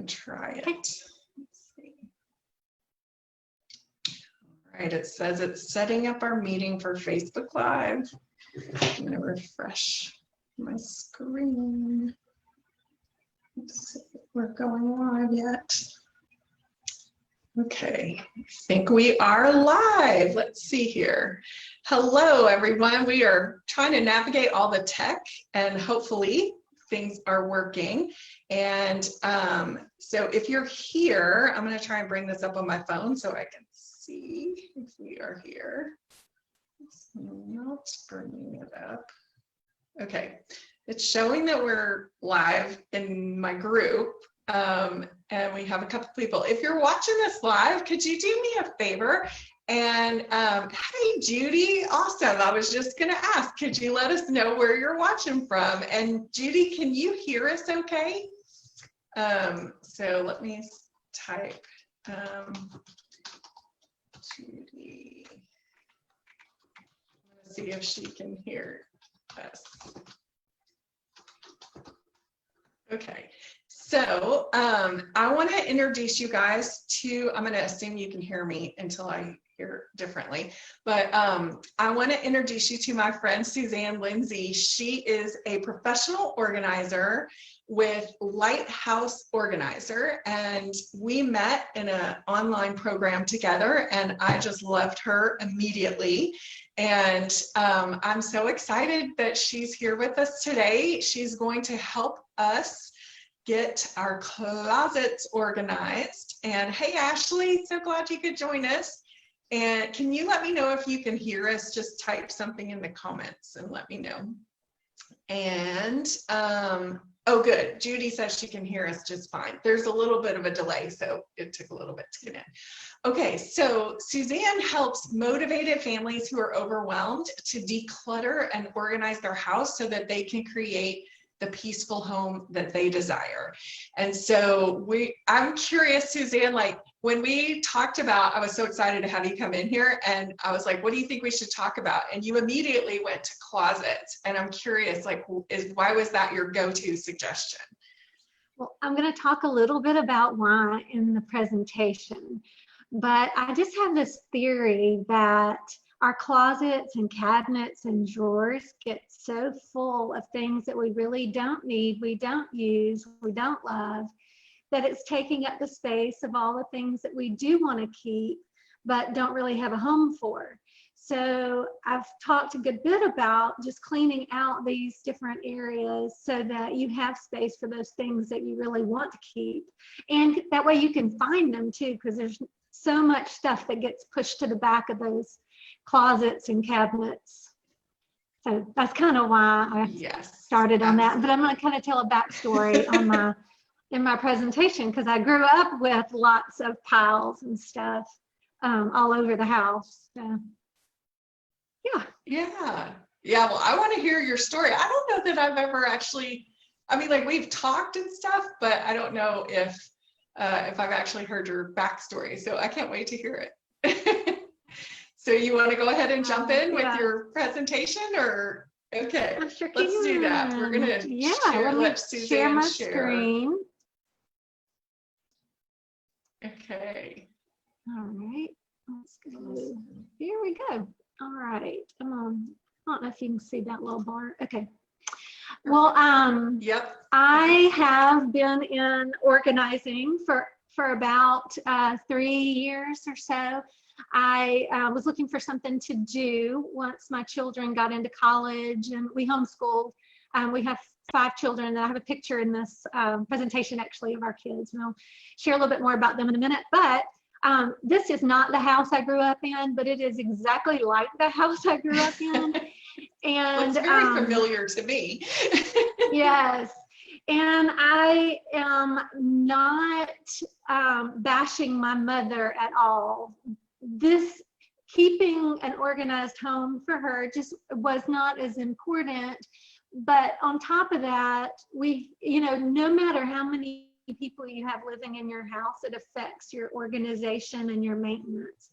try it. Let's see. All right, it says it's setting up our meeting for Facebook Live. I'm gonna refresh my screen. Let's see if we're going live yet. Okay, I think we are live. Let's see here. Hello, everyone. We are trying to navigate all the tech, and hopefully things are working. And so if you're here, I'm going to try and bring this up on my phone so I can see if we are here. It's not bringing it up. Okay, it's showing that we're live in my group. And we have a couple people. If you're watching this live, could you do me a favor? And hey, Judy, awesome. I was just going to ask, could you let us know where you're watching from? And Judy, can you hear us okay? So let me type Judy. Let's see if she can hear us. Okay. So I want to introduce you guys to, I'm going to assume you can hear me until I hear differently, but I want to introduce you to my friend Suzanne Lindsey. She is a professional organizer with Lighthouse Organizer, and we met in an online program together, and I just loved her immediately. And I'm so excited that she's here with us today. She's going to help us get our closets organized. And hey, Ashley, so glad you could join us. And can you let me know if you can hear us? Just type something in the comments and let me know. And oh, good. Judy says she can hear us just fine. There's a little bit of a delay, so it took a little bit to get in. Okay, so Suzanne helps motivated families who are overwhelmed to declutter and organize their house so that they can create the peaceful home that they desire. And so I'm curious, Suzanne, like when we talked about, I was so excited to have you come in here, and I was like, what do you think we should talk about? And you immediately went to closets, and I'm curious, like, why was that your go-to suggestion? Well, I'm going to talk a little bit about why in the presentation, but I just have this theory that our closets and cabinets and drawers get so full of things that we really don't need, we don't use, we don't love, that it's taking up the space of all the things that we do want to keep, but don't really have a home for. So I've talked a good bit about just cleaning out these different areas so that you have space for those things that you really want to keep. And that way you can find them too, because there's so much stuff that gets pushed to the back of those closets and cabinets. So that's kind of why I started on that. But I'm going to kind of tell a backstory on in my presentation, because I grew up with lots of piles and stuff all over the house. So, yeah. Well, I want to hear your story. I don't know that I've ever actually, I mean, like we've talked and stuff, but I don't know if I've actually heard your backstory. So I can't wait to hear it. So you want to go ahead and jump in with your presentation, or okay? Sure, let's do that. We're gonna let Suzanne share my screen. Okay. All right. Let's go. Here we go. All right. Come on. I don't know if you can see that little bar. Okay. Well, I have been in organizing for about 3 years or so. I was looking for something to do once my children got into college, and we homeschooled. We have 5 children, and I have a picture in this presentation actually of our kids, and I'll share a little bit more about them in a minute. But this is not the house I grew up in, but it is exactly like the house I grew up in. And it's very familiar to me. Yes. And I am not bashing my mother at all. This keeping an organized home for her just was not as important. But on top of that, no matter how many people you have living in your house, it affects your organization and your maintenance.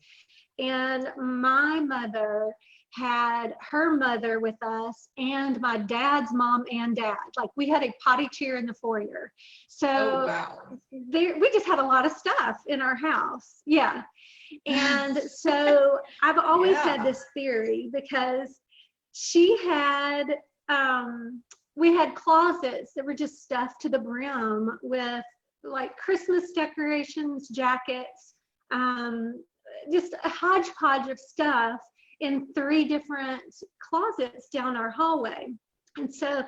And my mother had her mother with us and my dad's mom and dad. Like we had a potty chair in the foyer. So Oh, wow. we just had a lot of stuff in our house. Yeah. And so I've always had this theory because she had, we had closets that were just stuffed to the brim with like Christmas decorations, jackets, just a hodgepodge of stuff in 3 different closets down our hallway. And so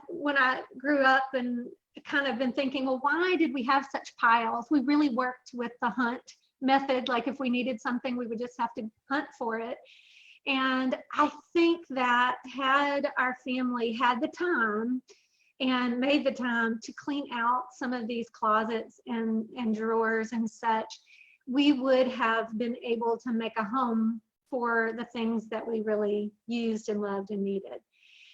when I grew up and kind of been thinking, well, why did we have such piles? We really worked with the hunt method. Like if we needed something, we would just have to hunt for it. And I think that had our family had the time and made the time to clean out some of these closets and drawers and such, we would have been able to make a home for the things that we really used and loved and needed.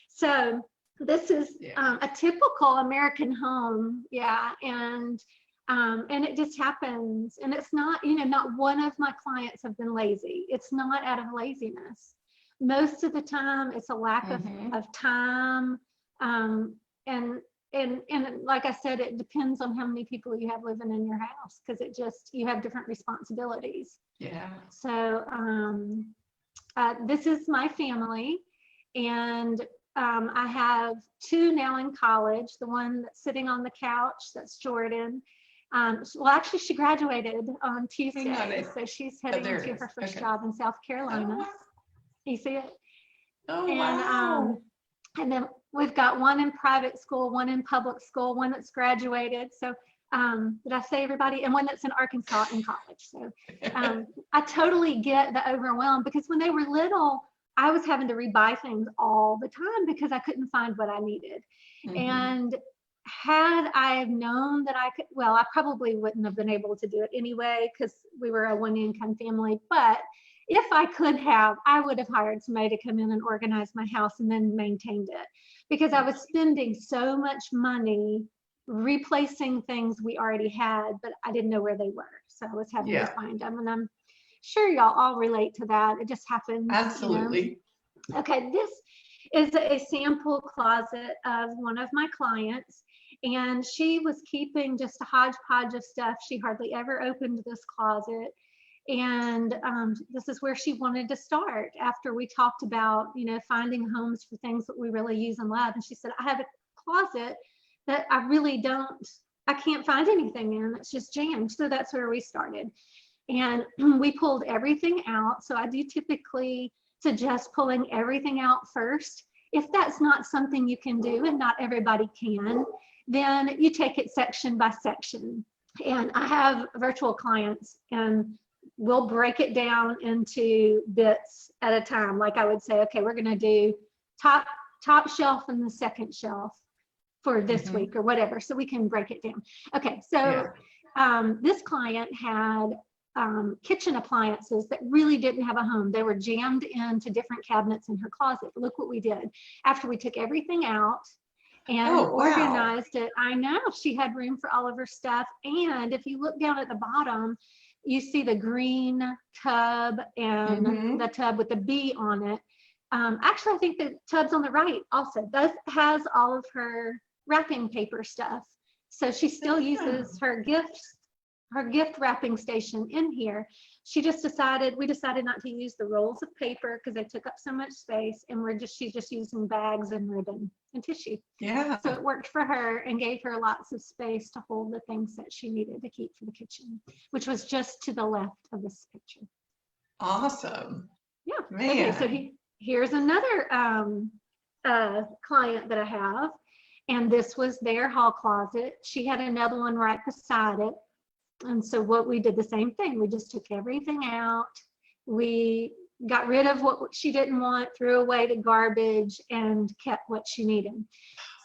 So this is a typical American home. Yeah. And it just happens. And it's not, not one of my clients have been lazy. It's not out of laziness. Most of the time it's a lack of time. And like I said, it depends on how many people you have living in your house, because you have different responsibilities. Yeah. So this is my family, and I have 2 now in college. The one that's sitting on the couch, that's Jordan. Well, actually, she graduated on Tuesday, so she's heading into her first job in South Carolina. Oh, you see it? Oh, And, wow. And then we've got one in private school, one in public school, one that's graduated. So did I say everybody? And one that's in Arkansas in college. So I totally get the overwhelm, because when they were little, I was having to rebuy things all the time because I couldn't find what I needed. And had I known that I could, well, I probably wouldn't have been able to do it anyway, because we were a 1-income family. But if I could have, I would have hired somebody to come in and organize my house and then maintained it, because I was spending so much money replacing things we already had, but I didn't know where they were. So I was having to find them. And I'm sure y'all all relate to that. It just happens. Absolutely. Okay, this is a sample closet of one of my clients, and she was keeping just a hodgepodge of stuff. She hardly ever opened this closet. And this is where she wanted to start after we talked about, finding homes for things that we really use and love. And she said, I have a closet that I can't find anything in. It's just jammed. So that's where we started. And we pulled everything out. So I do typically suggest pulling everything out first. If that's not something you can do, and not everybody can, then you take it section by section. And I have virtual clients, and we'll break it down into bits at a time. Like I would say, okay, we're going to do top shelf and the second shelf for this week or whatever, so we can break it down. Okay, so this client had kitchen appliances that really didn't have a home. They were jammed into different cabinets in her closet. Look what we did. After we took everything out and organized it, I know she had room for all of her stuff. And if you look down at the bottom, you see the green tub and the tub with the B on it. Actually, I think the tub's on the right also. That has all of her wrapping paper stuff. So she still uses her gift wrapping station in here. We decided not to use the rolls of paper because they took up so much space, and she's just using bags and ribbon and tissue. Yeah. So it worked for her and gave her lots of space to hold the things that she needed to keep for the kitchen, which was just to the left of this picture. Awesome. Yeah. Man. Okay, so here's another client that I have, and this was their hall closet. She had another one right beside it. And so what we did, the same thing. We just took everything out. We got rid of what she didn't want, threw away the garbage, and kept what she needed.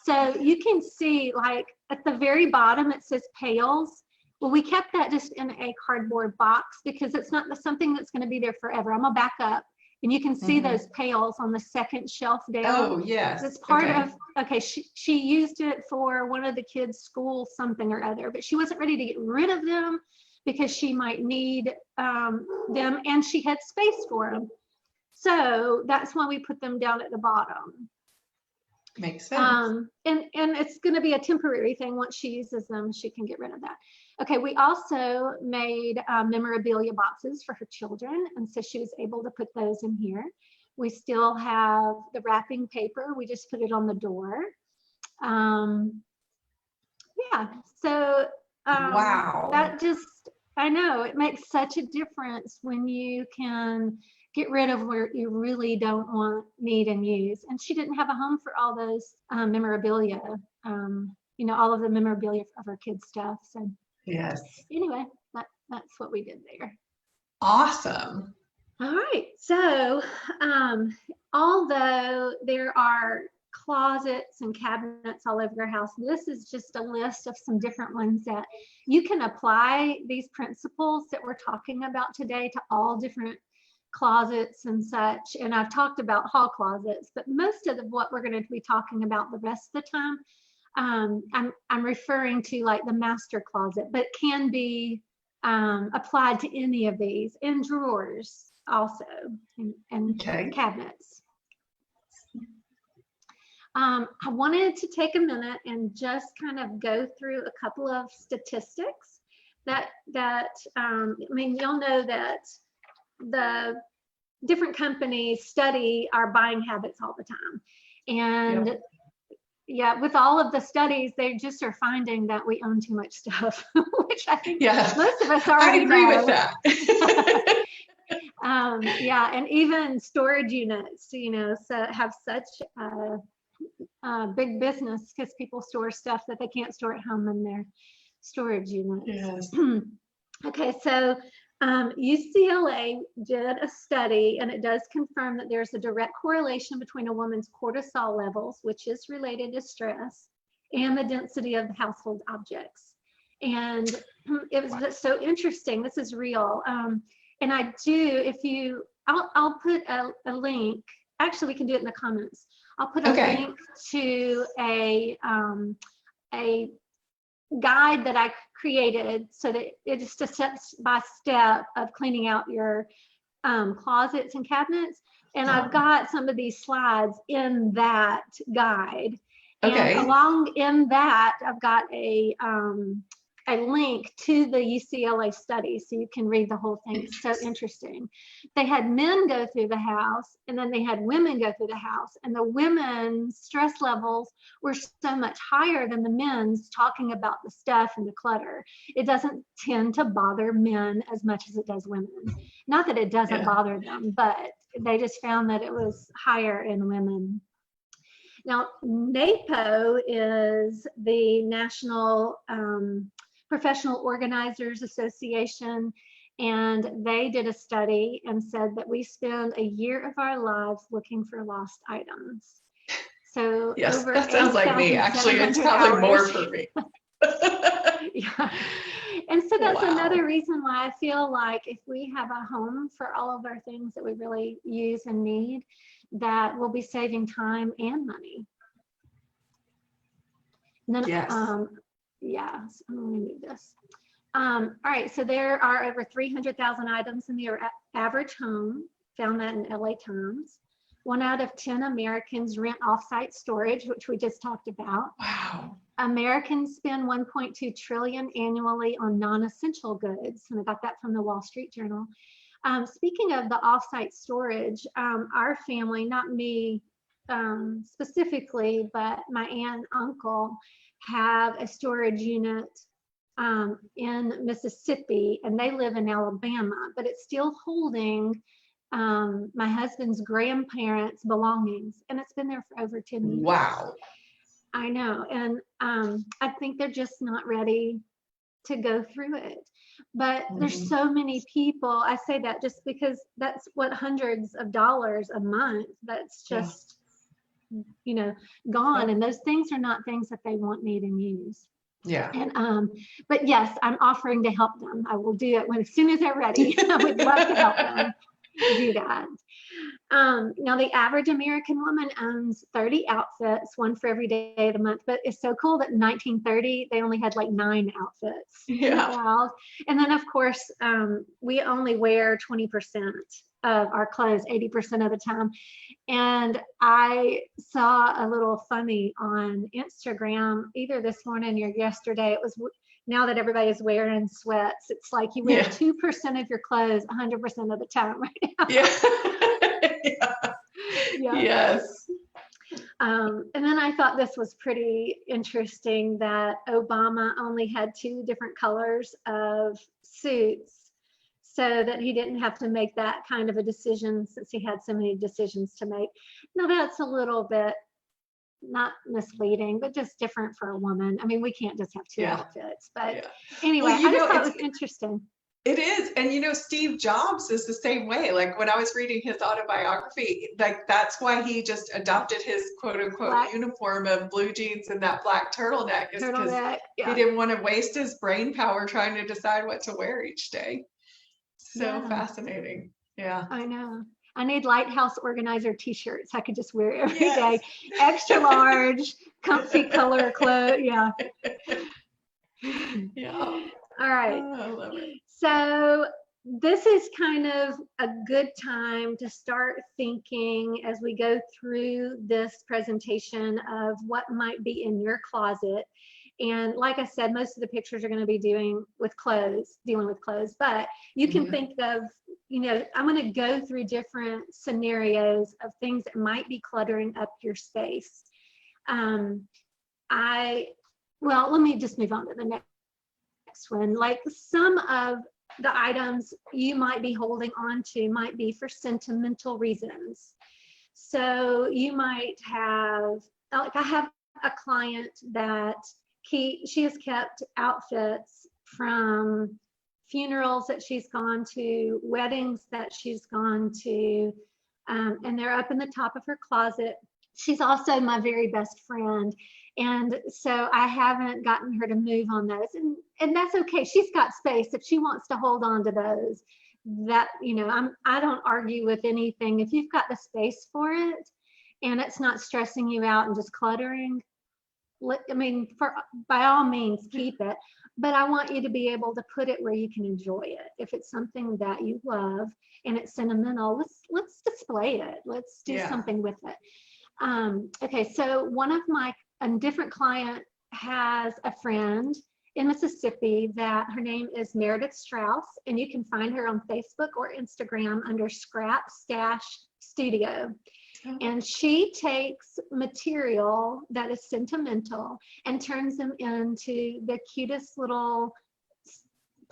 So you can see, like at the very bottom, it says pails. Well, we kept that just in a cardboard box because it's not something that's going to be there forever. I'm gonna back up, and you can see those pails on the second shelf down. Oh, yes. It's part of, she used it for one of the kids' school something or other, but she wasn't ready to get rid of them because she might need them, and she had space for them. So that's why we put them down at the bottom. Makes sense. And it's going to be a temporary thing. Once she uses them, she can get rid of that. Okay, we also made memorabilia boxes for her children, and so she was able to put those in here. We still have the wrapping paper. We just put it on the door. Yeah, so Wow. that just, I know it makes such a difference when you can get rid of where you really don't want, need, and use. And she didn't have a home for all those memorabilia, all of the memorabilia of her kids' stuff. So yes. Anyway, that's what we did there. Awesome. All right. So although there are closets and cabinets all over your house, this is just a list of some different ones that you can apply these principles that we're talking about today to all different closets and such. And I've talked about hall closets, but most of what we're going to be talking about the rest of the time, I'm referring to like the master closet, but it can be applied to any of these, in drawers also, and Okay. cabinets. I wanted to take a minute and just kind of go through a couple of statistics that I mean, you'll know that the different companies study our buying habits all the time. And Yep. Yeah, with all of the studies, they just are finding that we own too much stuff, which I think most of us already I agree know. with that. Yeah, and even storage units, so have such a big business because people store stuff that they can't store at home in their storage units. Yes. Okay, so UCLA did a study, and it does confirm that there's a direct correlation between a woman's cortisol levels, which is related to stress, and the density of the household objects. And it was just so interesting. This is real. And I do, I'll put a link. Actually, we can do it in the comments. I'll put a link to a guide that I created, so that it's just a step-by-step of cleaning out your closets and cabinets. And I've got some of these slides in that guide. Okay. And along in that, I've got a link to the UCLA study, so you can read the whole thing. It's so interesting. They had men go through the house, and then they had women go through the house, and the women's stress levels were so much higher than the men's, talking about the stuff and the clutter. It doesn't tend to bother men as much as it does women. Not that it doesn't bother them, but they just found that it was higher in women. Now, NAPO is the National Professional Organizers Association, and they did a study and said that we spend a year of our lives looking for lost items. So yes, over that sounds like me. Actually, it's probably more for me. Yeah. And so that's another reason why I feel like if we have a home for all of our things that we really use and need, that we'll be saving time and money. And then, yes, I'm going to move this. All right, so there are over 300,000 items in your average home, found that in LA Times. 1 out of 10 Americans rent off-site storage, which we just talked about. Wow. Americans spend 1.2 trillion annually on non-essential goods, and I got that from the Wall Street Journal. Speaking of the off-site storage, our family, not me specifically, but my aunt and uncle have a storage unit in Mississippi, and they live in Alabama, but it's still holding my husband's grandparents' belongings, and it's been there for over 10 years. Wow. I know, and I think they're just not ready to go through it. But there's so many people, I say that just because that's what hundreds of dollars a month, that's just, gone. And those things are not things that they want, need, and use. Yeah. And but yes, I'm offering to help them. I will do it as soon as they're ready. I would love to help them do that. Now the average American woman owns 30 outfits, one for every day of the month, but it's so cool that in 1930, they only had like 9 outfits. Isn't that wild? And then of course, we only wear 20% of our clothes 80% of the time. And I saw a little funny on Instagram either this morning or yesterday. It was, now that everybody's wearing sweats, it's like you wear 2% of your clothes 100% of the time right now. Yes. And then I thought this was pretty interesting that Obama only had 2 different colors of suits so that he didn't have to make that kind of a decision since he had so many decisions to make. Now that's a little bit not misleading, but just different for a woman. I mean, we can't just have 2 outfits, but anyway, I just thought it was interesting. It is. And Steve Jobs is the same way. Like when I was reading his autobiography, like that's why he just adopted his quote unquote uniform of blue jeans and that black turtleneck, is because he didn't want to waste his brain power trying to decide what to wear each day. So fascinating. Yeah. I know. I need Lighthouse Organizer t-shirts I could just wear every day. Extra large, comfy color clothes. Yeah. All right. Oh, I love it. So this is kind of a good time to start thinking as we go through this presentation of what might be in your closet. And like I said, most of the pictures are going to be dealing with clothes, but you can think of, I'm going to go through different scenarios of things that might be cluttering up your space. Well, let me just move on to the next one. Like some of the items you might be holding on to might be for sentimental reasons. So you might have, like I have a client that she has kept outfits from funerals that she's gone to, weddings that she's gone to, and they're up in the top of her closet. She's also my very best friend. And so I haven't gotten her to move on those. And that's okay. She's got space. If she wants to hold on to those, that, I don't argue with anything. If you've got the space for it and it's not stressing you out and just cluttering, by all means, keep it. But I want you to be able to put it where you can enjoy it. If it's something that you love and it's sentimental, let's display it. Let's do something with it. Okay, so a different client has a friend in Mississippi that her name is Meredith Strauss, and you can find her on Facebook or Instagram under Scrap Stash Studio. And she takes material that is sentimental and turns them into the cutest little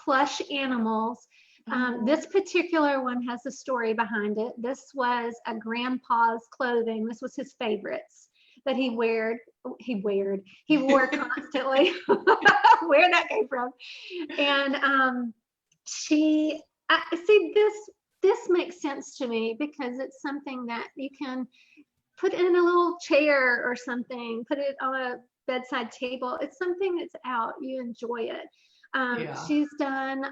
plush animals. This particular one has a story behind it. This was a grandpa's clothing. This was his favorites that he wore constantly. Where that came from. And this makes sense to me because it's something that you can put in a little chair or something, put it on a bedside table. It's something that's out, you enjoy it. She's done,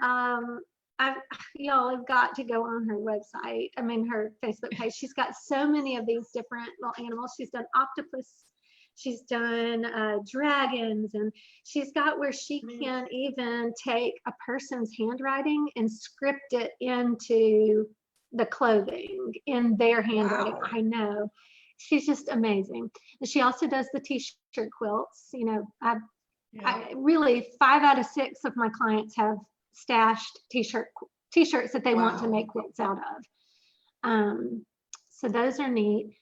y'all have got to go on her website. Her Facebook page. She's got so many of these different little animals. She's done octopus. She's done dragons, and she's got where she can even take a person's handwriting and script it into the clothing in their handwriting. Wow. I know. She's just amazing. And she also does the t-shirt quilts. I really 5 out of 6 of my clients have stashed t-shirts that they want to make quilts out of. So those are neat.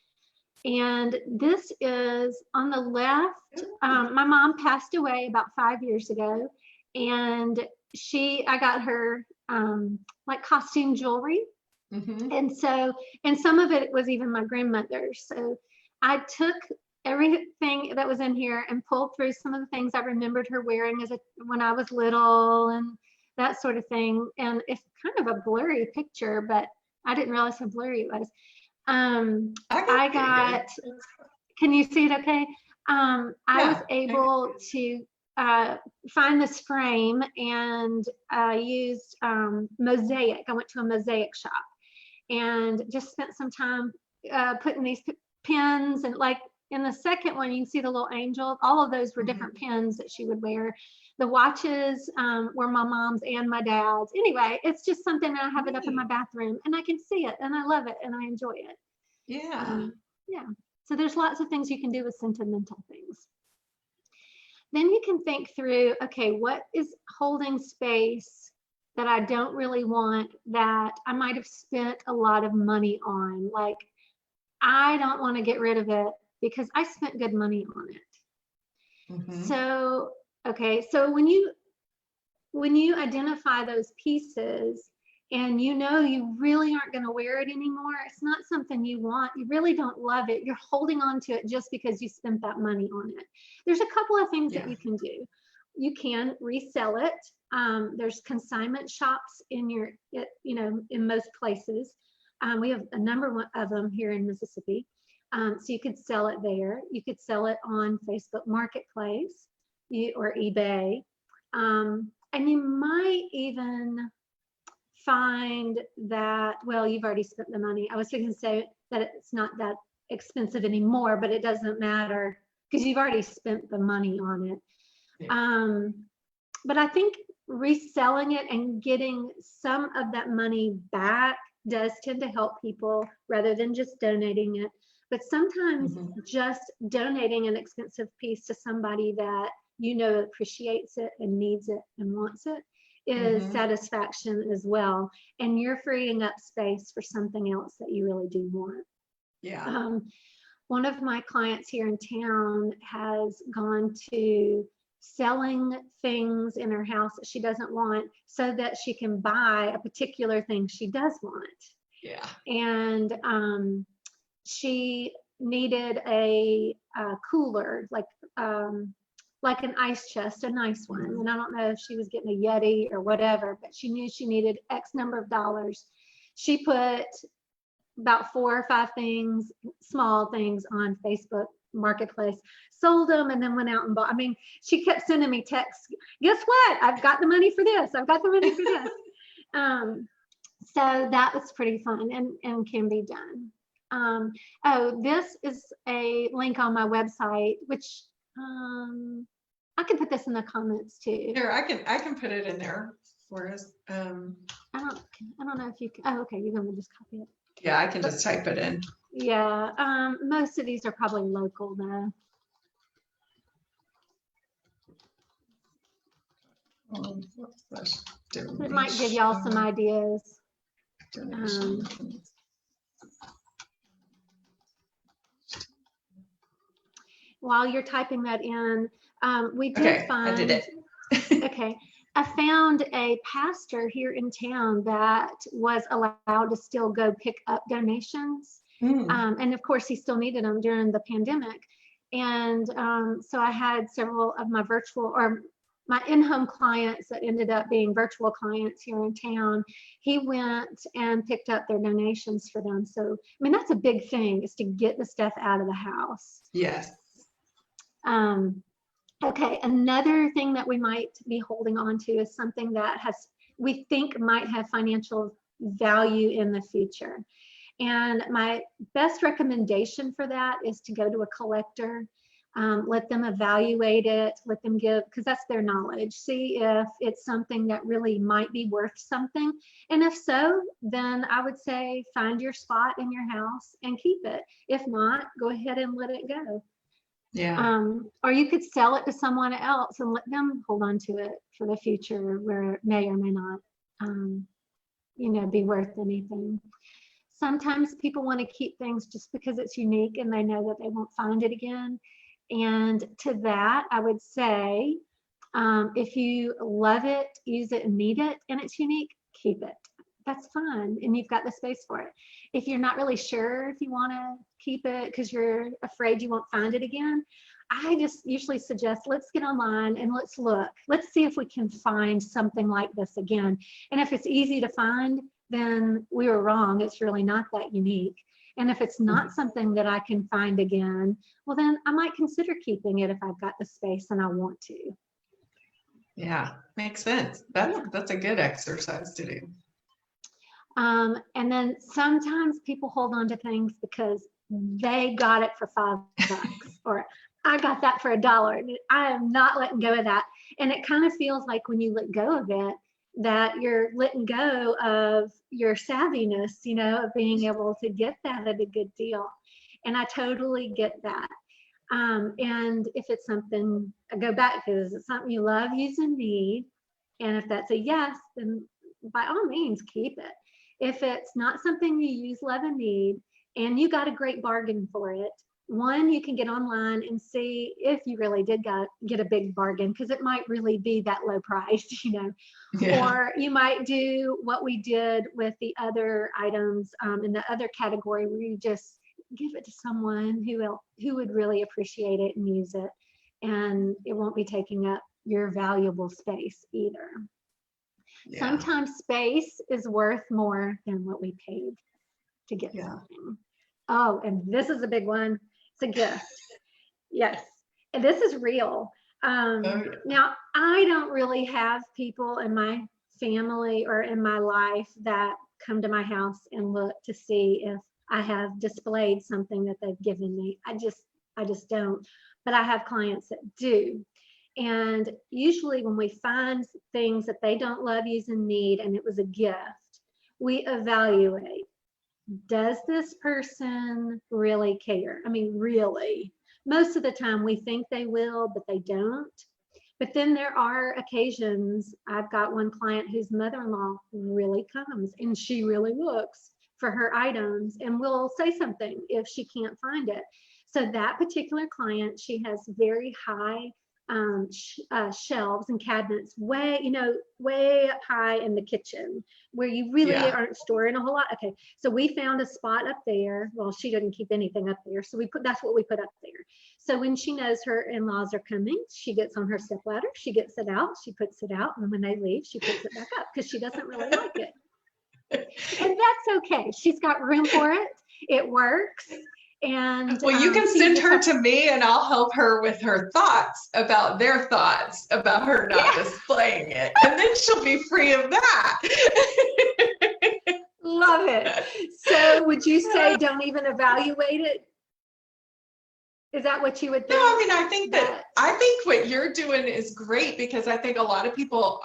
And this is on the left. My mom passed away about 5 years ago, and I got her like costume jewelry. And some of it was even my grandmother's. So I took everything that was in here and pulled through some of the things I remembered her wearing when I was little and that sort of thing. And it's kind of a blurry picture, but I didn't realize how blurry it was. Can you see it okay? I was able to find this frame and used mosaic. I went to a mosaic shop and just spent some time putting these pins, and like in the second one, you can see the little angel. All of those were different pins that she would wear. The watches were my mom's and my dad's. Anyway, it's just something that I have it up in my bathroom, and I can see it, and I love it, and I enjoy it. Yeah. Yeah. So there's lots of things you can do with sentimental things. Then you can think through, okay, what is holding space that I don't really want, that I might have spent a lot of money on? Like, I don't want to get rid of it because I spent good money on it. So, okay, so when you identify those pieces and you know you really aren't going to wear it anymore, it's not something you want, you really don't love it, you're holding on to it just because you spent that money on it. There's a couple of things that you can do. You can resell it. There's consignment shops in in most places. We have a number of them here in Mississippi. So you could sell it there. You could sell it on Facebook Marketplace or eBay. And you might even find that, well, you've already spent the money. I was going to say that it's not that expensive anymore, but it doesn't matter because you've already spent the money on it. Yeah. But I think reselling it and getting some of that money back does tend to help people rather than just donating it. But sometimes just donating an expensive piece to somebody that you know appreciates it and needs it and wants it is satisfaction as well. And you're freeing up space for something else that you really do want. Yeah. One of my clients here in town has gone to selling things in her house that she doesn't want so that she can buy a particular thing she does want. Yeah. And she needed a cooler, like an ice chest, a nice one. And I don't know if she was getting a Yeti or whatever, but she knew she needed X number of dollars. She put about 4 or 5 things, small things, on Facebook Marketplace, sold them, and then went out and bought. I mean, she kept sending me texts. Guess what? I've got the money for this. I've got the money for this. So that was pretty fun and can be done. Oh, this is a link on my website, which I can put this in the comments too. Here, I can put it in there for us. I don't know if you can. Oh, okay, you're gonna just copy it. Yeah, I can just type it in. Yeah, most of these are probably local though. It might give y'all some ideas. While you're typing that in, we did find. I did it. Okay. I found a pastor here in town that was allowed to still go pick up donations. And of course, he still needed them during the pandemic. And so I had several of my my in-home clients that ended up being virtual clients here in town. He went and picked up their donations for them. So, I mean, that's a big thing, is to get the stuff out of the house. Yes. Okay, another thing that we might be holding on to is something that we think might have financial value in the future. And my best recommendation for that is to go to a collector, let them evaluate it, let them give, because that's their knowledge, see if it's something that really might be worth something. And if so, then I would say find your spot in your house and keep it. If not, go ahead and let it go. Yeah. Or you could sell it to someone else and let them hold on to it for the future, where it may or may not, be worth anything. Sometimes people want to keep things just because it's unique and they know that they won't find it again. And to that, I would say, if you love it, use it, and need it, and it's unique, keep it. That's fine, and you've got the space for it. If you're not really sure if you want to keep it because you're afraid you won't find it again, I just usually suggest, let's get online and let's look. Let's see if we can find something like this again. And if it's easy to find, then we were wrong. It's really not that unique. And if it's not something that I can find again, well, then I might consider keeping it if I've got the space and I want to. Yeah, makes sense. That's a good exercise to do. And then sometimes people hold on to things because they got it for $5 or I got that for $1. I am not letting go of that. And it kind of feels like when you let go of it, that you're letting go of your savviness, you know, of being able to get that at a good deal. And I totally get that. And if it's something, I go back to, is it something you love, use, and need? And if that's a yes, then by all means, keep it. If it's not something you use, love, and need, and you got a great bargain for it, one, you can get online and see if you really did get a big bargain, because it might really be that low price, you know. Yeah. Or you might do what we did with the other items in the other category, where you just give it to someone who would really appreciate it and use it, and it won't be taking up your valuable space either. Yeah. Sometimes space is worth more than what we paid to get something. Oh, and this is a big one. It's a gift. Yes. And this is real. Now, I don't really have people in my family or in my life that come to my house and look to see if I have displayed something that they've given me. I just don't. But I have clients that do. And usually when we find things that they don't love, use, and need, and it was a gift, we evaluate. Does this person really care? I mean, really. Most of the time we think they will, but they don't. But then there are occasions, I've got one client whose mother-in-law really comes and she really looks for her items and will say something if she can't find it. So that particular client, she has very high shelves and cabinets way up high in the kitchen, where you really aren't storing a whole lot. Okay, so we found a spot up there. Well, she doesn't keep anything up there, so that's what we put up there. So when she knows her in-laws are coming, she gets on her stepladder, she gets it out, she puts it out, and when they leave, she puts it back up because she doesn't really like it. And that's okay. She's got room for it. It works. And well, you can send her to me and I'll help her with her thoughts about their thoughts about her not displaying it. And then she'll be free of that. Love it. So would you say don't even evaluate it? Is that what you would think? No, I mean, I think what you're doing is great, because I think a lot of people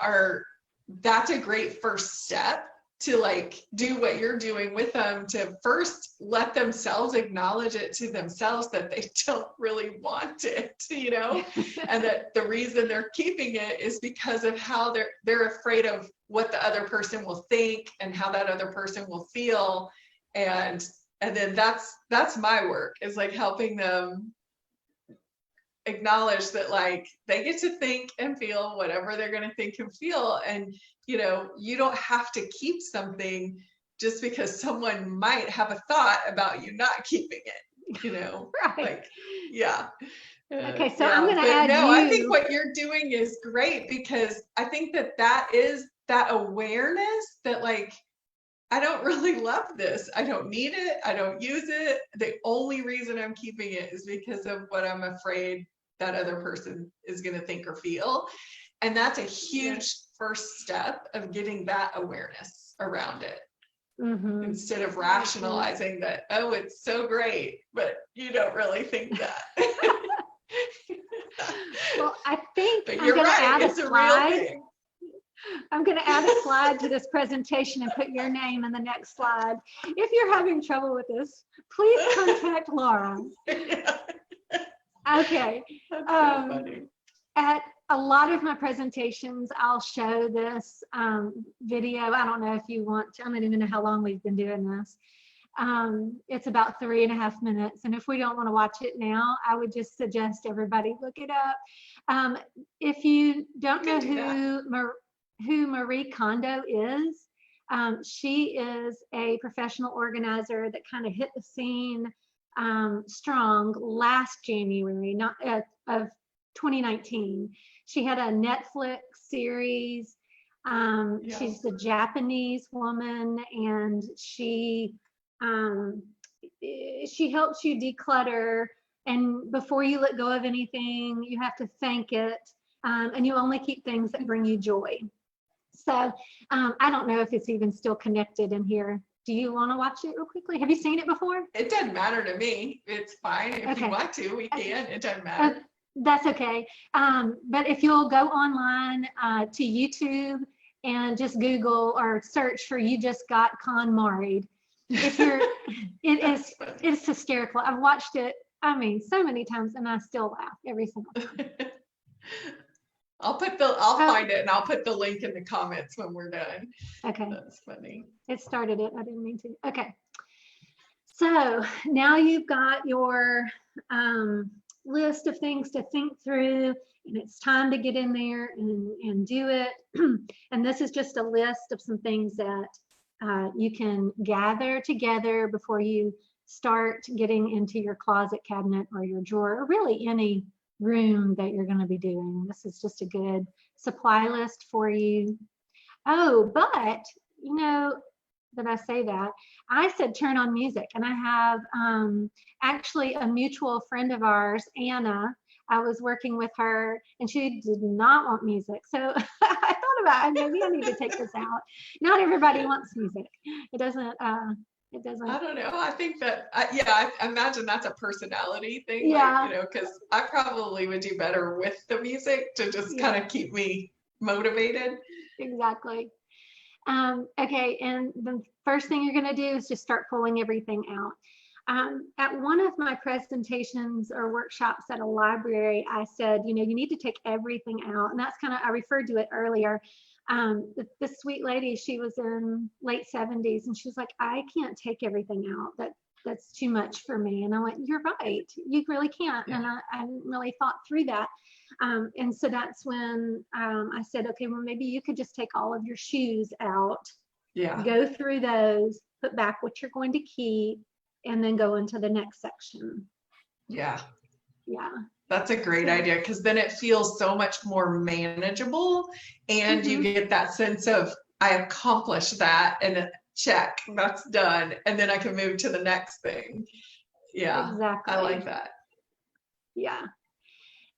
that's a great first step to like do what you're doing with them, to first let themselves acknowledge it to themselves that they don't really want it, you know, and that the reason they're keeping it is because of how they're afraid of what the other person will think and how that other person will feel. And then that's my work, is like helping them acknowledge that like they get to think and feel whatever they're going to think and feel. And, you know, you don't have to keep something just because someone might have a thought about you not keeping it, you know. Right. Like, yeah. Okay, so I'm going to add I think what you're doing is great, because I think that is that awareness that like, I don't really love this. I don't need it. I don't use it. The only reason I'm keeping it is because of what I'm afraid that other person is going to think or feel. And that's a huge first step of getting that awareness around it. Mm-hmm. Instead of rationalizing that, oh, it's so great, but you don't really think that. Well, I think but you're right. It's a real thing. I'm going to add a slide to this presentation and put your name in the next slide. If you're having trouble with this, please contact Laura. Yeah. Okay. That's so funny. At a lot of my presentations, I'll show this video. I don't know if you want to, I don't even know how long we've been doing this. It's about 3.5 minutes. And if we don't want to watch it now, I would just suggest everybody look it up. If you don't know who Marie Kondo is, she is a professional organizer that kind of hit the scene strong last January, of 2019. She had a Netflix series. She's a Japanese woman, and she helps you declutter. And before you let go of anything, you have to thank it, and you only keep things that bring you joy. So I don't know if it's even still connected in here. Do you want to watch it real quickly? Have you seen it before? It doesn't matter to me. It's fine. If you want to, we can. It doesn't matter. That's okay. But if you'll go online to YouTube and just Google or search for "You Just Got KonMari'd," if you're, it's hysterical. I've watched it, I mean, so many times, and I still laugh every single time. I'll find it and I'll put the link in the comments when we're done. Okay. That's funny. It started it. I didn't mean to. Okay. So now you've got your list of things to think through, and it's time to get in there and do it. And this is just a list of some things that you can gather together before you start getting into your closet cabinet or your drawer, or really any room that you're going to be doing. This is just a good supply list for you. Oh, but you know, that I say that, I said turn on music, and I have actually a mutual friend of ours, Anna. I was working with her and she did not want music. So I thought about, maybe I need to take this out. Not everybody wants music. It doesn't. I don't know. I think that, I imagine that's a personality thing. Yeah. Like, you know, because I probably would do better with the music to just kind of keep me motivated. Exactly. Okay, and the first thing you're going to do is just start pulling everything out. At one of my presentations or workshops at a library, I said, you know, you need to take everything out. And that's kind of, I referred to it earlier. This sweet lady, she was in late 70s, and she's like, I can't take everything out. That's too much for me. And I went, you're right, you really can't. Yeah. And I hadn't really thought through that. And so that's when I said, okay, well, maybe you could just take all of your shoes out, go through those, put back what you're going to keep, and then go into the next section. Yeah. That's a great idea, because then it feels so much more manageable, and you get that sense of, I accomplished that, and check, that's done, and then I can move to the next thing. Yeah, exactly. I like that. Yeah.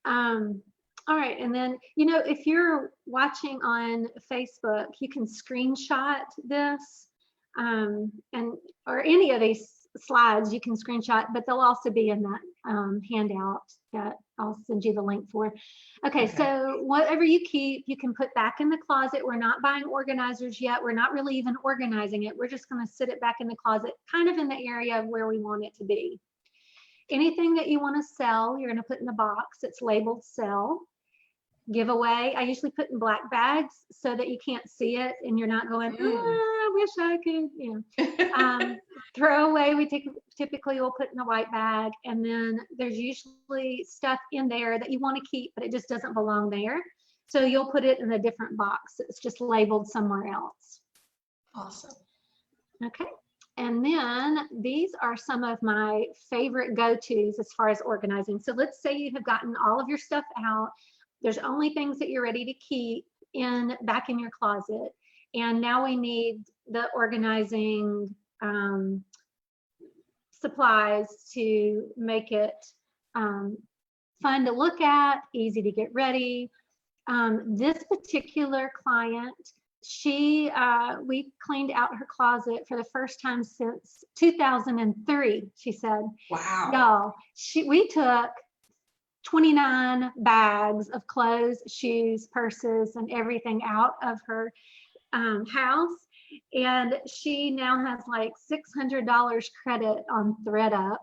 All right, and then, you know, if you're watching on Facebook, you can screenshot this, or any of these slides you can screenshot, but they'll also be in that handout that I'll send you the link for. Okay, so whatever you keep, you can put back in the closet. We're not buying organizers yet. We're not really even organizing it. We're just going to sit it back in the closet, kind of in the area of where we want it to be. Anything that you want to sell, you're going to put in a box that's labeled sell. Give away, I usually put in black bags so that you can't see it and you're not going, I wish I could, you know. Throw away, we typically will put in a white bag, and then there's usually stuff in there that you want to keep, but it just doesn't belong there. So you'll put it in a different box. It's just labeled somewhere else. Awesome. Okay. And then these are some of my favorite go-tos as far as organizing. So let's say you have gotten all of your stuff out. There's only things that you're ready to keep back in your closet. And now we need the organizing supplies to make it fun to look at, easy to get ready. This particular client, we cleaned out her closet for the first time since 2003, she said. Wow. Y'all, we took 29 bags of clothes, shoes, purses, and everything out of her house. And she now has like $600 credit on ThredUp.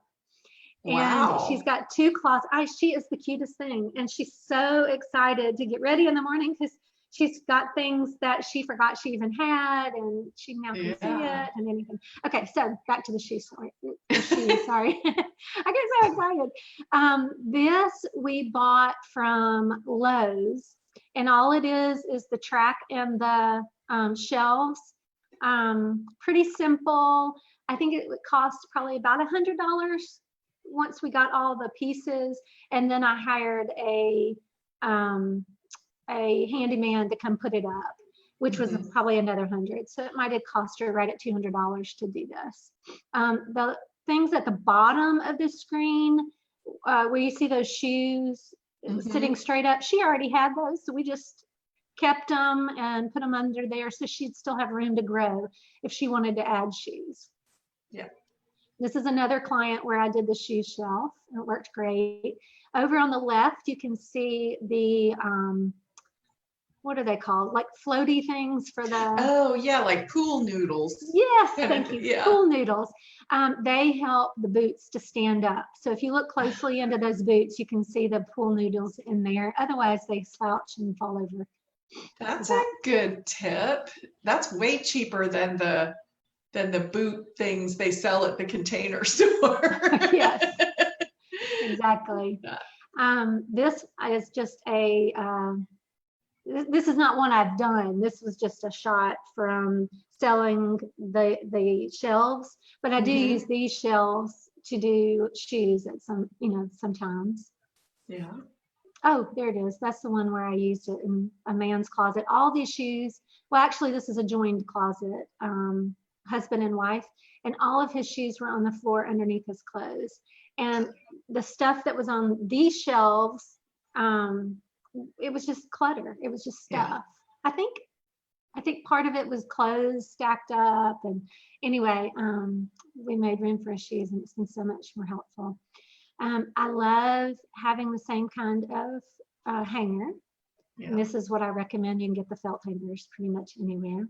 Wow. And she's got 2 closets. She is the cutest thing. And she's so excited to get ready in the morning because she's got things that she forgot she even had, and she now can see it and anything. Okay, so back to the shoes. Sorry. I get so excited. This we bought from Lowe's, and all it is the track and the shelves. Pretty simple. I think it would cost probably about $100 once we got all the pieces, and then I hired a handyman to come put it up, which was probably another $100. So it might have cost her right at $200 to do this. The things at the bottom of the screen, where you see those shoes sitting straight up, she already had those, so we just kept them and put them under there so she'd still have room to grow if she wanted to add shoes. Yeah. This is another client where I did the shoe shelf. It worked great. Over on the left, you can see the, what are they called? Like floaty things for the... Oh, yeah, like pool noodles. Yes, thank you. Yeah. Pool noodles. They help the boots to stand up. So if you look closely into those boots, you can see the pool noodles in there. Otherwise, they slouch and fall over. That's a good tip. That's way cheaper than the boot things they sell at the Container Store. Yes, exactly. This is just a, this is not one I've done. This was just a shot from selling the shelves, but I do use these shelves to do shoes at some, sometimes. Yeah. Oh, there it is. That's the one where I used it in a man's closet. All these shoes, well, actually, this is a joined closet, husband and wife, and all of his shoes were on the floor underneath his clothes. And the stuff that was on these shelves, it was just clutter. It was just stuff. Yeah. I think part of it was clothes stacked up. And anyway, we made room for his shoes, and it's been so much more helpful. I love having the same kind of hanger. Yeah. And this is what I recommend. You can get the felt hangers pretty much anywhere.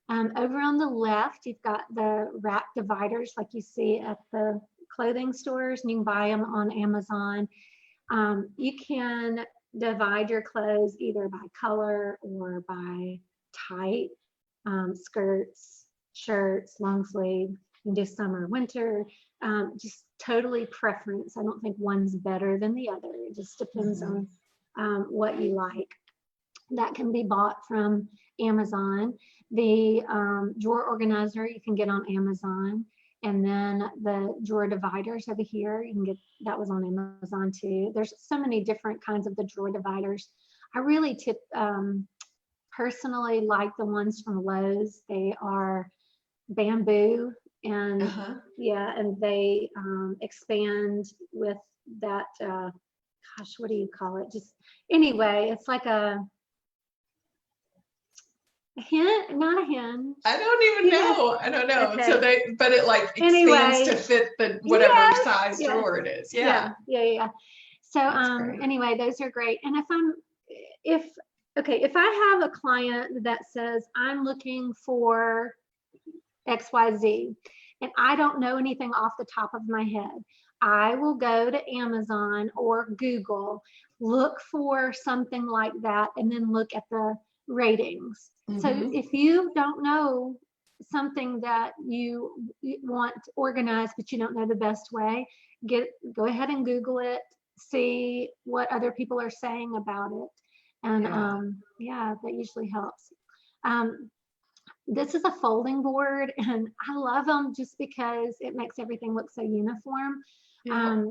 Over on the left, you've got the rack dividers like you see at the clothing stores, and you can buy them on Amazon. You can divide your clothes either by color or by type, skirts, shirts, long sleeve. You can do summer, winter, just totally preference. I don't think one's better than the other. It just depends on what you like. That can be bought from Amazon. The drawer organizer you can get on Amazon. And then the drawer dividers over here, you can get, that was on Amazon too. There's so many different kinds of the drawer dividers. I really personally like the ones from Lowe's. They are bamboo and yeah, and they expand with that, gosh, what do you call it? Just anyway, it's like a hen, not a hen. I don't even know. I don't know. Okay. So but it like expands anyway, to fit the whatever size drawer it is. Yeah. So anyway, those are great. And if I have a client that says I'm looking for XYZ and I don't know anything off the top of my head, I will go to Amazon or Google, look for something like that, and then look at the ratings. So if you don't know something that you want organized, but you don't know the best way, go ahead and Google it, see what other people are saying about it. And that usually helps. This is a folding board, and I love them just because it makes everything look so uniform. Yeah.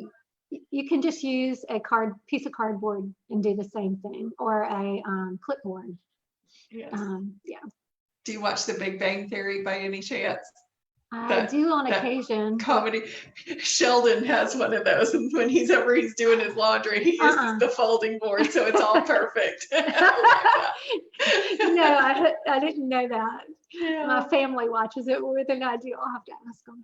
You can just use a piece of cardboard and do the same thing, or a clipboard. Yes. Do you watch The Big Bang Theory by any chance? I do on occasion. Comedy. Sheldon has one of those, and when he's doing his laundry, he uses the folding board, so it's all perfect. No, I didn't know that. Yeah. My family watches it more than I do. I'll have to ask them.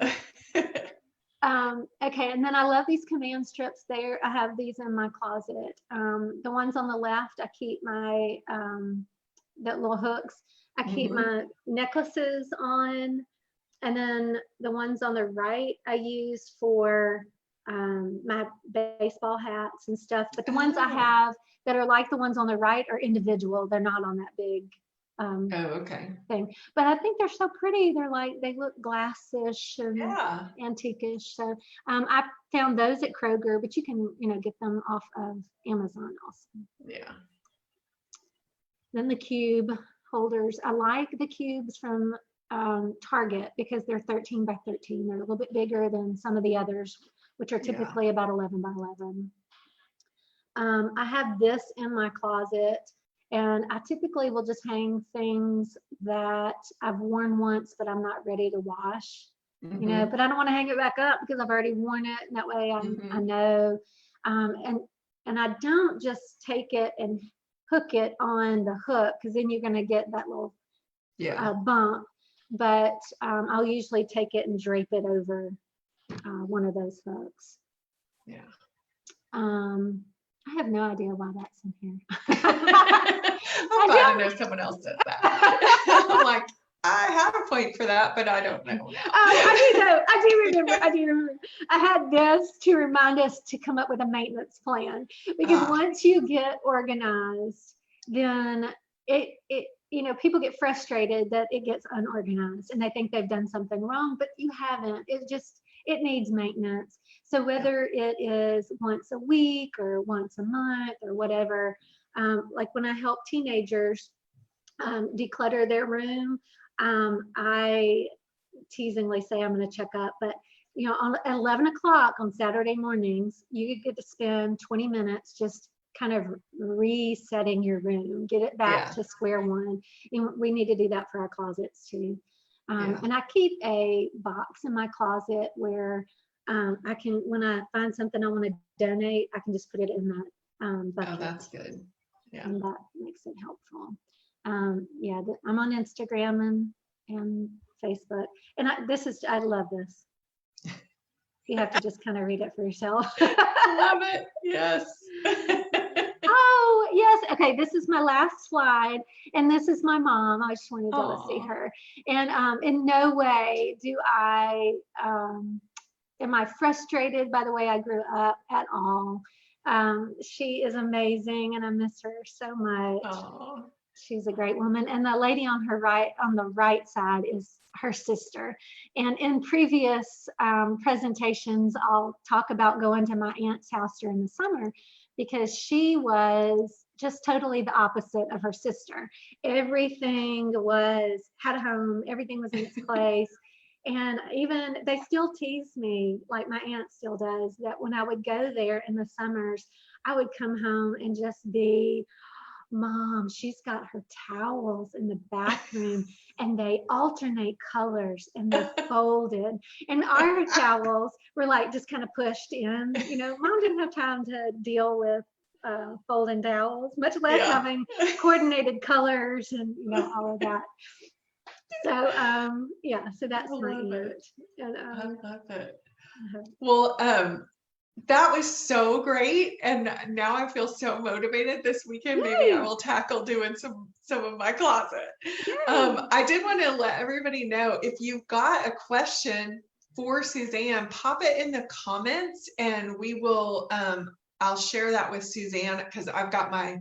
Okay, and then I love these command strips there. I have these in my closet. The ones on the left, I keep my that little hooks. I keep my necklaces on, and then the ones on the right I use for my baseball hats and stuff. But the ones I have that are like the ones on the right are individual. They're not on that big thing. But I think they're so pretty. They're like, they look glassish and antique-ish. So I found those at Kroger, but you can get them off of Amazon also. Yeah. Then the cube holders. I like the cubes from Target because they're 13 by 13. They're a little bit bigger than some of the others, which are typically about 11 by 11. I have this in my closet, and I typically will just hang things that I've worn once, but I'm not ready to wash. But I don't want to hang it back up because I've already worn it, and that way I know. And I don't just take it and hook it on the hook, because then you're going to get that little bump. But I'll usually take it and drape it over one of those hooks. Yeah. I have no idea why that's in here. I'm glad to know someone else does that. I'm like, I have a point for that, but I don't know. I do know. I do remember. I had this to remind us to come up with a maintenance plan, because once you get organized, then it people get frustrated that it gets unorganized and they think they've done something wrong, but you haven't. It needs maintenance. So whether it is once a week or once a month or whatever, like when I help teenagers declutter their room, I teasingly say I'm going to check up, but at 11 o'clock on Saturday mornings, you get to spend 20 minutes just kind of resetting your room, get it back to square one. And we need to do that for our closets too. And I keep a box in my closet where I can, when I find something I want to donate, I can just put it in that bucket. Oh, that's good. Yeah. And that makes it helpful. I'm on Instagram and Facebook. And I love this. You have to just kind of read it for yourself. Love it. Yes. Oh, yes. Okay, this is my last slide. And this is my mom. I just wanted y'all to see her. And in no way am I frustrated by the way I grew up at all. She is amazing and I miss her so much. Aww. She's a great woman. And the lady on the right side is her sister. And in previous presentations, I'll talk about going to my aunt's house during the summer, because she was just totally the opposite of her sister. Everything had a home, everything was in its place. And even they still tease me, like my aunt still does, that when I would go there in the summers, I would come home and just be, Mom, she's got her towels in the bathroom and they alternate colors and they're folded. And our towels were like just kind of pushed in. Mom didn't have time to deal with folding towels, much less having coordinated colors and all of that. So so that's my aunt. And, I love it. Well, that was so great, and now I feel so motivated this weekend. Yay. Maybe I will tackle doing some of my closet. I did want to let everybody know, if you've got a question for Suzanne, pop it in the comments and we will I'll share that with Suzanne, because I've got my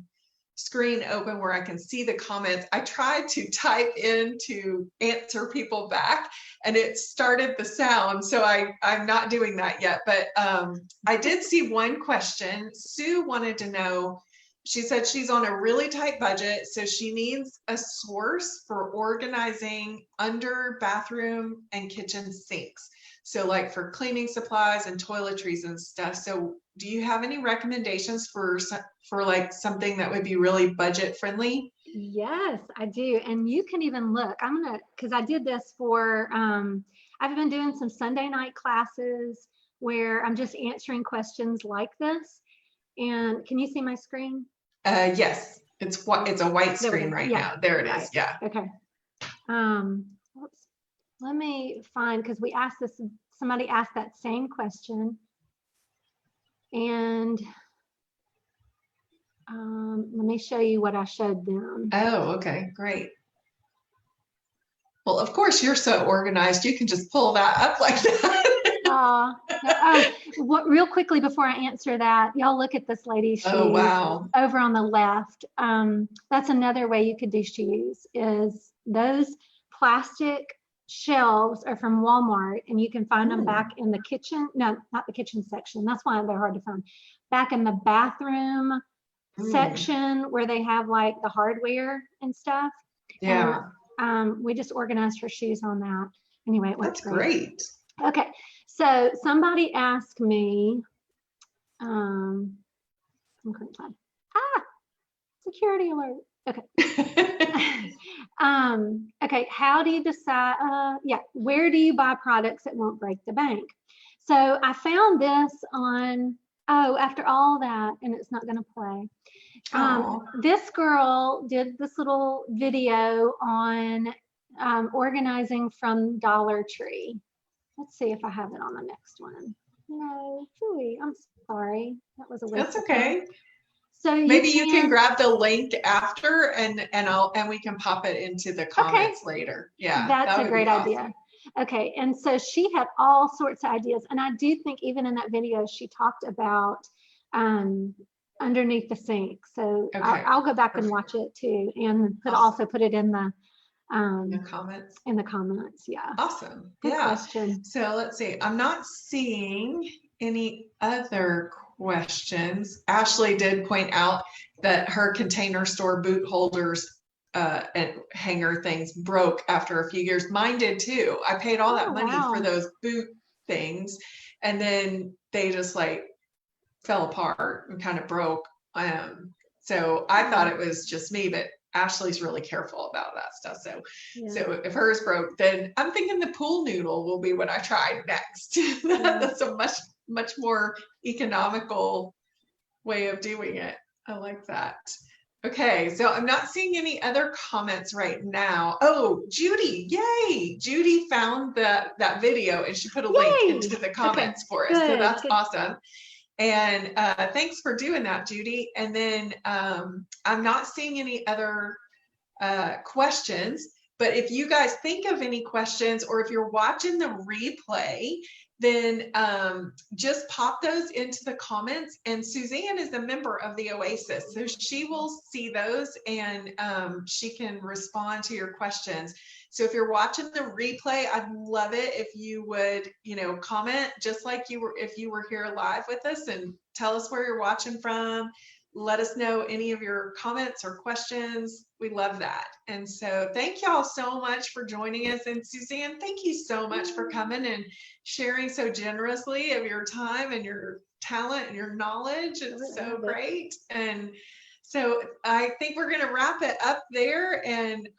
screen open where I can see the comments. I tried to type in to answer people back and it started the sound, so I'm not doing that yet, but I did see one question. Sue wanted to know, she said she's on a really tight budget, so she needs a source for organizing under bathroom and kitchen sinks, so like for cleaning supplies and toiletries and stuff. So do you have any recommendations for like something that would be really budget friendly? Yes, I do. And you can even look, because I did this for, I've been doing some Sunday night classes where I'm just answering questions like this. And can you see my screen? Yes, it's a white screen right now. There it is. Yeah. Okay. Oops. Let me find, because we asked this, somebody asked that same question. And let me show you what I showed them. Oh, okay, great. Well, of course, you're so organized. You can just pull that up like that. Real quickly before I answer that, y'all look at this lady's shoes. Oh, wow. Over on the left. That's another way you could do shoes, is those plastic shelves are from Walmart, and you can find them back in the kitchen. No, not the kitchen section. That's why they're hard to find. Back in the bathroom section where they have like the hardware and stuff. Yeah. And, we just organized her shoes on that. Anyway, it works great. Okay, so somebody asked me, security alert. Okay. Okay, how do you decide, where do you buy products that won't break the bank? So I found this on, after all that, and it's not gonna play. Oh, This girl did this little video on organizing from Dollar Tree. Let's see if I have it on the next one. No, Julie, I'm sorry. That was a waste that's of time. okay. So Maybe you can grab the link after and we can pop it into the comments later. Yeah, that's that a would great be awesome. idea. Okay, and so she had all sorts of ideas, and I do think even in that video she talked about underneath the sink. So Okay, I'll go back and perfect. watch it too, and Awesome. also put it in the comments. In the comments, yeah. Awesome. Good Yeah. question. So let's see. I'm not seeing any other questions. Ashley did point out that her Container Store boot holders and hanger things broke after a few years. Mine did too. I paid all that money for those boot things, and then they just like fell apart and kind of broke. So I thought it was just me, but Ashley's really careful about that stuff. So, so if hers broke, then I'm thinking the pool noodle will be what I try next. That's a much more economical way of doing it. I like that. Okay, so I'm not seeing any other comments right now. Oh, Judy, yay! Judy found that video and she put a link into the comments for us. So that's awesome. And thanks for doing that, Judy. And then I'm not seeing any other questions, but if you guys think of any questions or if you're watching the replay, then just pop those into the comments. And Suzanne is a member of the Oasis, so she will see those and she can respond to your questions. So if you're watching the replay, I'd love it if you would, comment just like if you were here live with us, and tell us where you're watching from. Let us know any of your comments or questions. We love that. And so thank y'all so much for joining us. And Suzanne, thank you so much for coming and sharing so generously of your time and your talent and your knowledge. It's so great. And so I think we're going to wrap it up there and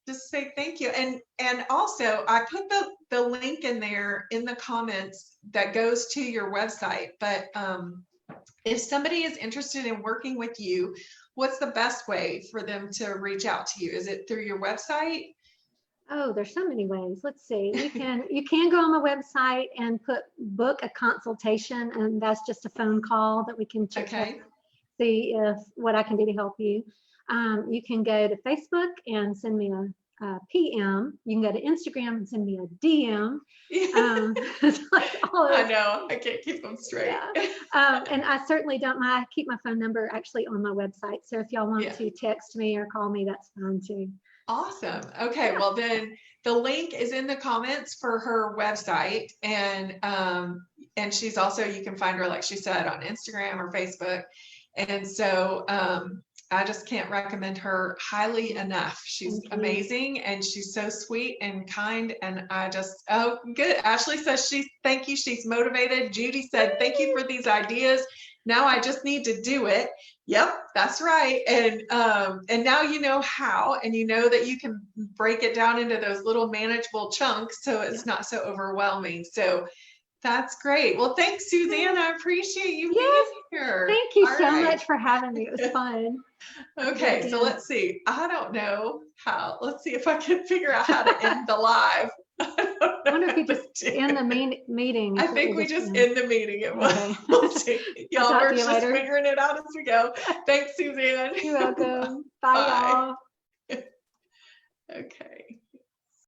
just say thank you. And also I put the link in there in the comments that goes to your website. But if somebody is interested in working with you, what's the best way for them to reach out to you? Is it through your website? Oh, there's so many ways. Let's see. You can go on my website and book a consultation, and that's just a phone call that we can check. Okay. See if what I can do to help you. You can go to Facebook and send me a PM. You can go to Instagram and send me a DM. I know, I can't keep them straight. Yeah. And I certainly don't mind. I keep my phone number actually on my website. So if y'all want to text me or call me, that's fine too. Awesome. Okay. Yeah. Well, then the link is in the comments for her website. And she's also, you can find her, like she said, on Instagram or Facebook. And so I just can't recommend her highly enough. She's amazing and she's so sweet and kind. And I just, oh, good. Ashley says thank you. She's motivated. Judy said, thank you for these ideas. Now I just need to do it. Yep, that's right. And now you know how, and you know that you can break it down into those little manageable chunks so it's not so overwhelming. So that's great. Well, thanks, Suzanne. I appreciate you being here. Thank you so much for having me. It was fun. Okay, so let's see. I don't know how. Let's see if I can figure out how to end the live. I wonder if you just end the meeting. I think we just end the meeting. We'll see. Y'all are just figuring it out as we go. Thanks, Suzanne. You're welcome. Bye, y'all. Okay.